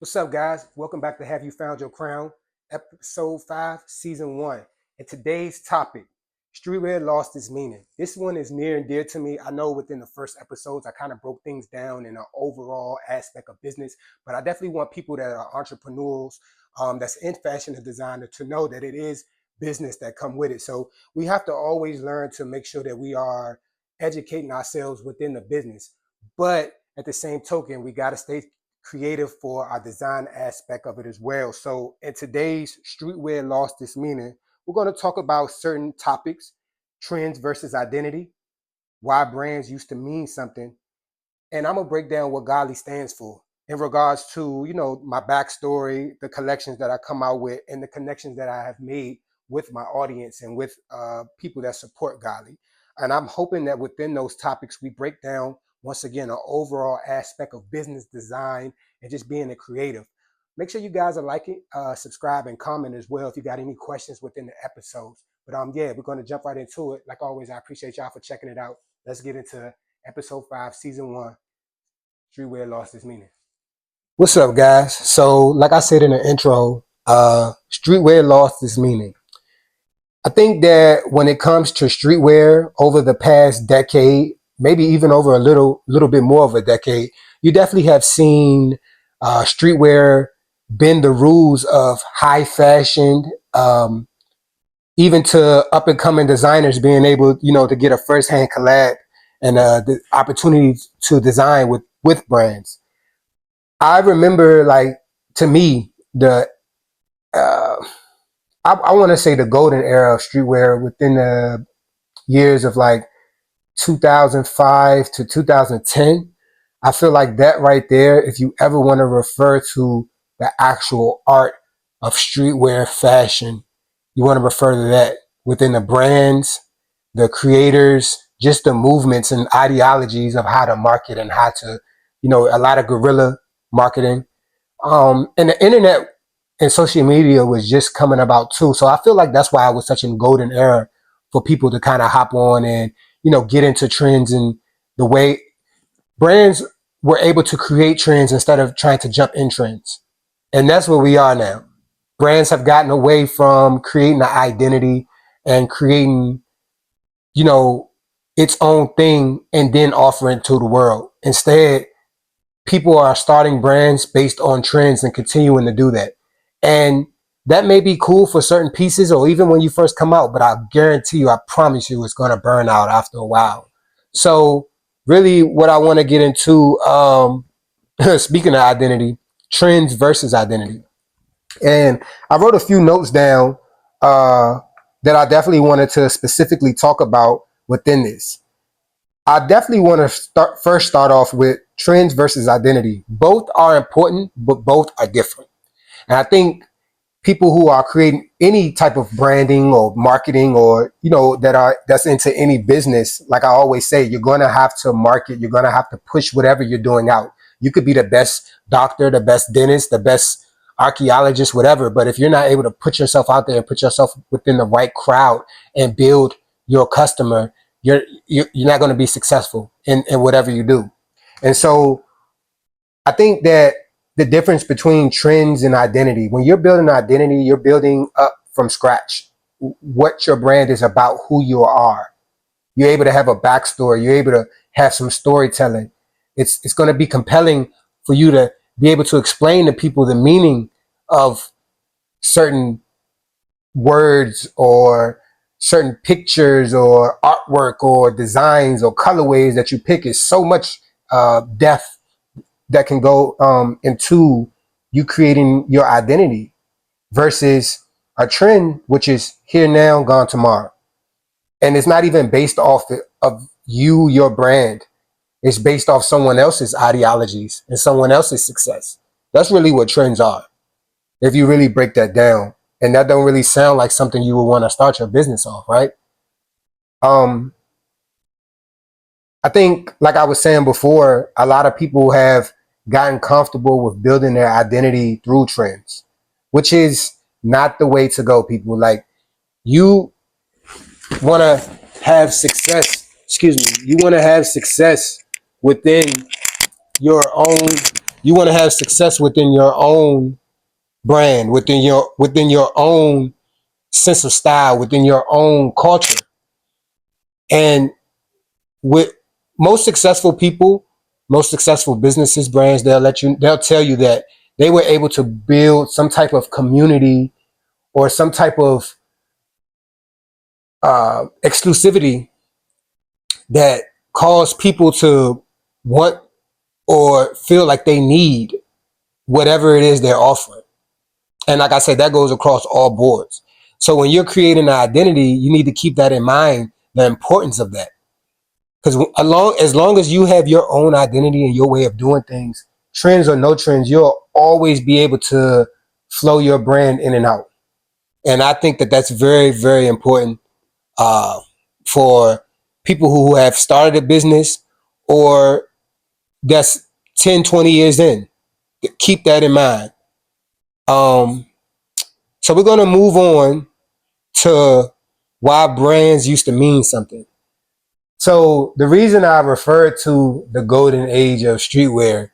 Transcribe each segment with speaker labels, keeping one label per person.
Speaker 1: What's up, guys? Welcome back to Have You Found Your Crown, episode 5, season 1. And today's topic, streetwear lost its meaning. This one is near and dear to me. I know within the first episodes, I kind of broke things down in an overall aspect of business, but I definitely want people that are entrepreneurs, that's in fashion and design to know that it is business that come with it. So we have to always learn to make sure that we are educating ourselves within the business. But at the same token, we got to stay creative for our design aspect of it as well. So in today's streetwear lost its meaning, we're going to talk about certain topics, trends versus identity, why brands used to mean something, and I'm going to break down what Godly stands for in regards to, my backstory, the collections that I come out with, and the connections that I have made with my audience and with people that support Godly. And I'm hoping that within those topics, we break down, once again, an overall aspect of business design and just being a creative. Make sure you guys are liking, subscribe, and comment as well if you got any questions within the episodes. But yeah, we're going to jump right into it. Like always, I appreciate y'all for checking it out. Let's get into episode 5, season 1. Streetwear lost its meaning. What's up, guys? So, like I said in the intro, streetwear lost its meaning. I think that when it comes to streetwear over the past decade, maybe even over a little bit more of a decade, you definitely have seen streetwear bend the rules of high fashion, even to up and coming designers being able, to get a first hand collab and the opportunity to design with brands. I remember, like, to me, the I want to say the golden era of streetwear within the years of like 2005 to 2010. I feel like that right there, if you ever want to refer to the actual art of streetwear fashion, you want to refer to that within the brands, the creators, just the movements and ideologies of how to market and how to, a lot of guerrilla marketing. And the internet and social media was just coming about too. So I feel like that's why it was such a golden era for people to kind of hop on and, get into trends, and the way brands were able to create trends instead of trying to jump in trends. And that's where we are now. Brands have gotten away from creating an identity and creating, its own thing and then offering to the world. Instead, people are starting brands based on trends and continuing to do that. And that may be cool for certain pieces or even when you first come out, but I guarantee you, I promise you, it's going to burn out after a while. So really what I want to get into, speaking of identity, trends versus identity. And I wrote a few notes down that I definitely wanted to specifically talk about within this. I definitely want to first start off with trends versus identity. Both are important, but both are different. And I think people who are creating any type of branding or marketing or, that's into any business, like I always say, you're going to have to market, you're going to have to push whatever you're doing out. You could be the best doctor, the best dentist, the best archaeologist, whatever. But if you're not able to put yourself out there and put yourself within the right crowd and build your customer, you're not going to be successful in whatever you do. And so I think that the difference between trends and identity, when you're building an identity, you're building up from scratch what your brand is about, who you are. You're able to have a backstory. You're able to have some storytelling. It's going to be compelling for you to be able to explain to people the meaning of certain words or certain pictures or artwork or designs or colorways that you pick. Is so much depth that can go into you creating your identity versus a trend, which is here now, gone tomorrow. And it's not even based off of you, your brand. It's based off someone else's ideologies and someone else's success. That's really what trends are, if you really break that down. And that don't really sound like something you would want to start your business off, right? I think, like I was saying before, a lot of people have gotten comfortable with building their identity through trends, which is not the way to go, people. Like, you want to have success, you want to have success within your own You want to have success within your own brand, within your own sense of style, within your own culture. And with most successful people, most successful businesses, brands, they'll tell you that they were able to build some type of community or some type of exclusivity that caused people to want or feel like they need whatever it is they're offering. And like I said, that goes across all boards. So when you're creating an identity, you need to keep that in mind, the importance of that. Because as long as you have your own identity and your way of doing things, trends or no trends, you'll always be able to flow your brand in and out. And I think that that's very, very important uh, for people who have started a business or that's 10, 20 years in. Keep that in mind. Um, so we're going to move on to why brands used to mean something. So the reason I refer to the golden age of streetwear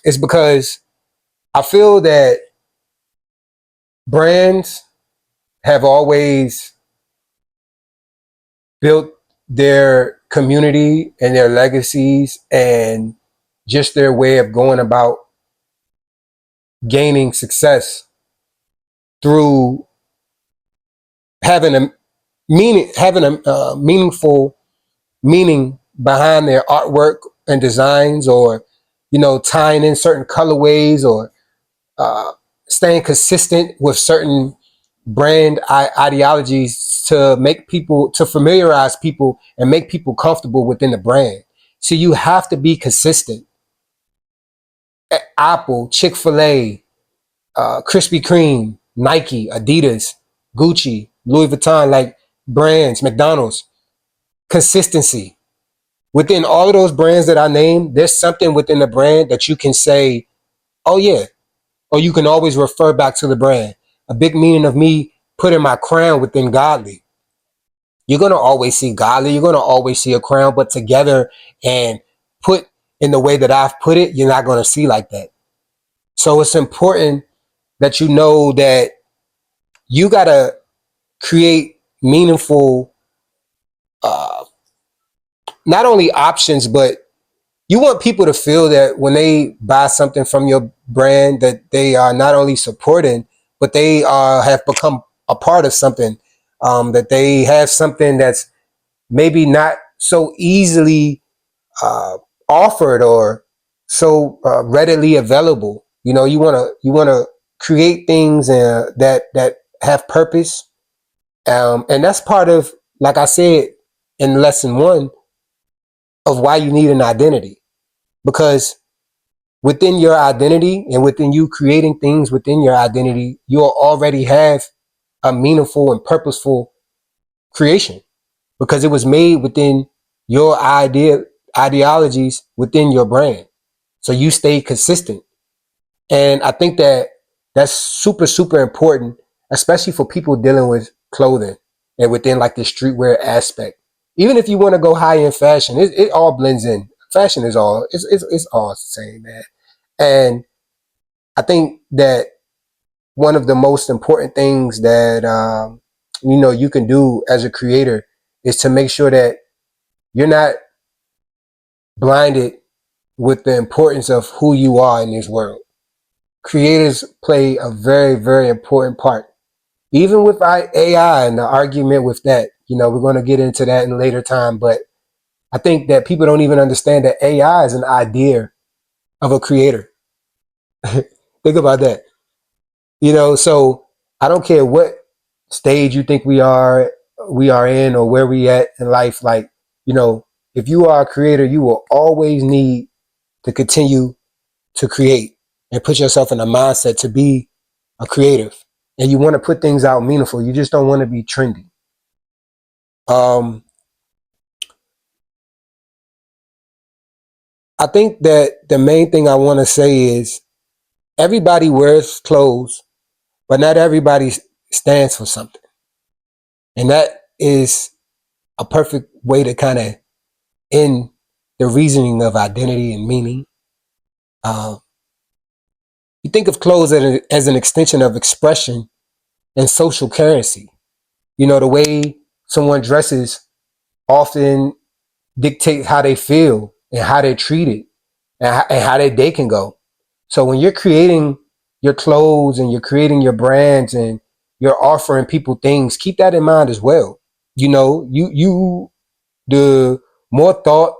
Speaker 1: is because I feel that brands have always built their community and their legacies and just their way of going about gaining success through having a meaningful meaning behind their artwork and designs, or tying in certain colorways, or uh, staying consistent with certain brand ideologies to familiarize people and make people comfortable within the brand. So you have to be consistent. Apple, Chick-fil-A, Krispy Kreme, Nike, Adidas, Gucci, Louis Vuitton, like brands, McDonald's, consistency. Within all of those brands that I named, there's something within the brand that you can say, oh yeah, or you can always refer back to the brand. A big meaning of me putting my crown within Godly. You're going to always see Godly, you're going to always see a crown, but together and put in the way that I've put it, you're not going to see like that. So it's important that you know that you got to create meaningful, uh, not only options, but you want people to feel that when they buy something from your brand, that they are not only supporting, but they have become a part of something, that they have something that's maybe not so easily uh, offered or so readily available. You want to create things that have purpose, and that's part of, like I said in lesson one, of why you need an identity. Because within your identity and within you creating things within your identity, you'll already have a meaningful and purposeful creation, because it was made within your ideologies within your brand. So you stay consistent. And I think that that's super, super important, especially for people dealing with clothing and within like the streetwear aspect. Even if you want to go high end fashion, it all blends in. Fashion is all, it's all the same, man. And I think that one of the most important things that you can do as a creator is to make sure that you're not blinded with the importance of who you are in this world. Creators play a very, very important part. Even with AI and the argument with that, we're going to get into that in a later time. But I think that people don't even understand that AI is an idea of a creator. Think about that. So I don't care what stage you think we are in, or where we at in life. Like, if you are a creator, you will always need to continue to create and put yourself in a mindset to be a creative. And you want to put things out meaningful. You just don't want to be trendy. I think that the main thing I want to say is everybody wears clothes, but not everybody stands for something. And that is a perfect way to kind of end the reasoning of identity and meaning. Uh, you think of clothes as an extension of expression and social currency. You know, the way someone dresses often dictates how they feel and how they're treated and how their day can go. So when you're creating your clothes and you're creating your brands and you're offering people things, keep that in mind as well. You know, the more thought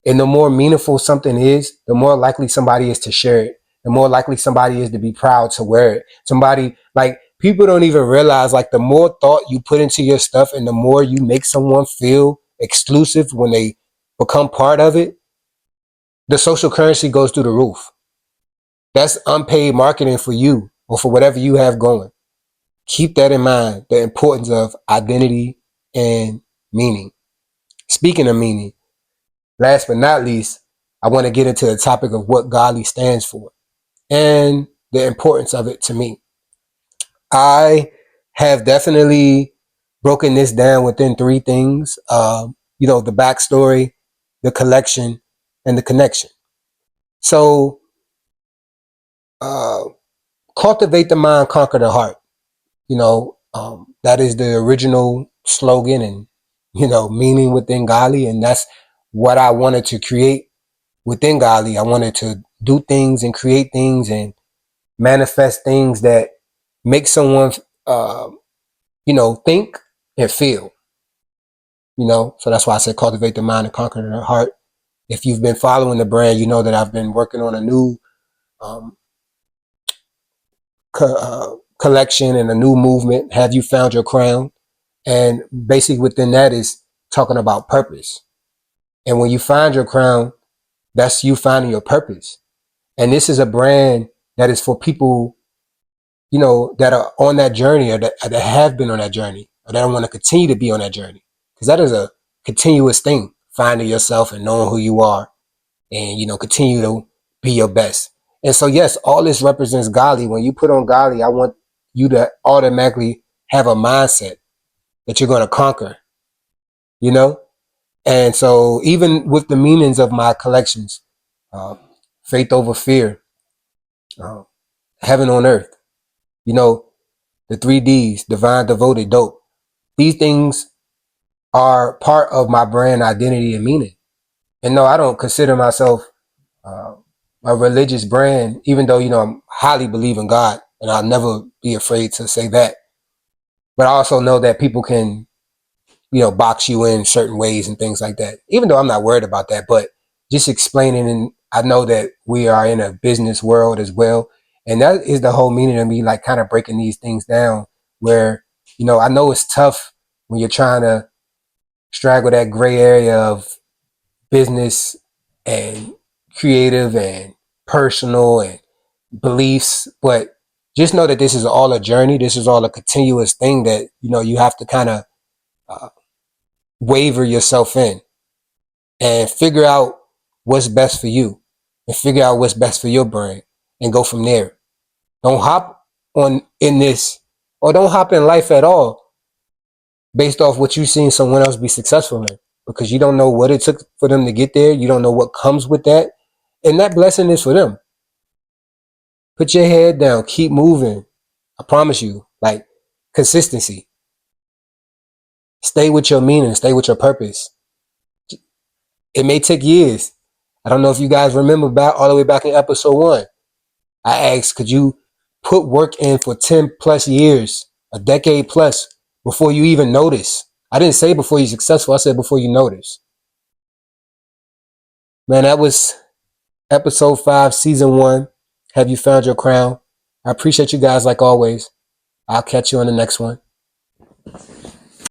Speaker 1: and the more meaningful something is, the more likely somebody is to share it. The more likely somebody is to be proud to wear it. Somebody, like, people don't even realize, like, the more thought you put into your stuff and the more you make someone feel exclusive when they become part of it, the social currency goes through the roof. That's unpaid marketing for you or for whatever you have going. Keep that in mind, the importance of identity and meaning. Speaking of meaning, last but not least, I want to get into the topic of what Godly stands for and the importance of it to me. I have definitely broken this down within three things. The backstory, the collection, and the connection. So, uh, cultivate the mind, conquer the heart. That is the original slogan and, meaning within Godly. And that's what I wanted to create within Godly. I wanted to do things and create things and manifest things that make someone, uh, think and feel, so that's why I said cultivate the mind and conquer the heart. If you've been following the brand, you know that I've been working on a new um, collection and a new movement. Have you found your crown? And basically within that is talking about purpose. And when you find your crown, that's you finding your purpose. And this is a brand that is for people, that are on that journey or that have been on that journey or that want to continue to be on that journey. Because that is a continuous thing, finding yourself and knowing who you are and, continue to be your best. And so, yes, all this represents Godly. When you put on Godly, I want you to automatically have a mindset that you're going to conquer, you know? And so even with the meanings of my collections, uh, faith over fear, uh, heaven on earth, the 3Ds, divine, devoted, dope. These things are part of my brand identity and meaning. And no, I don't consider myself uh, a religious brand, even though, I'm highly believe in God and I'll never be afraid to say that. But I also know that people can box you in certain ways and things like that. Even though I'm not worried about that, but just explaining, and I know that we are in a business world as well. And that is the whole meaning of me, like kind of breaking these things down where, I know it's tough when you're trying to straggle that gray area of business and creative and personal and beliefs, but just know that this is all a journey. This is all a continuous thing that, you have to kind of uh, waver yourself in and figure out what's best for you and figure out what's best for your brain and go from there. Don't hop on in this or don't hop in life at all based off what you've seen someone else be successful in because you don't know what it took for them to get there. You don't know what comes with that. And that blessing is for them. Put your head down, keep moving. I promise you, like consistency. Stay with your meaning, stay with your purpose. It may take years. I don't know if you guys remember back all the way back in episode 1. I asked, could you put work in for 10 plus years, a decade plus, before you even notice? I didn't say before you're successful. I said before you notice. Man, that was episode 5, season 1. Have you found your crown? I appreciate you guys like always. I'll catch you on the next one.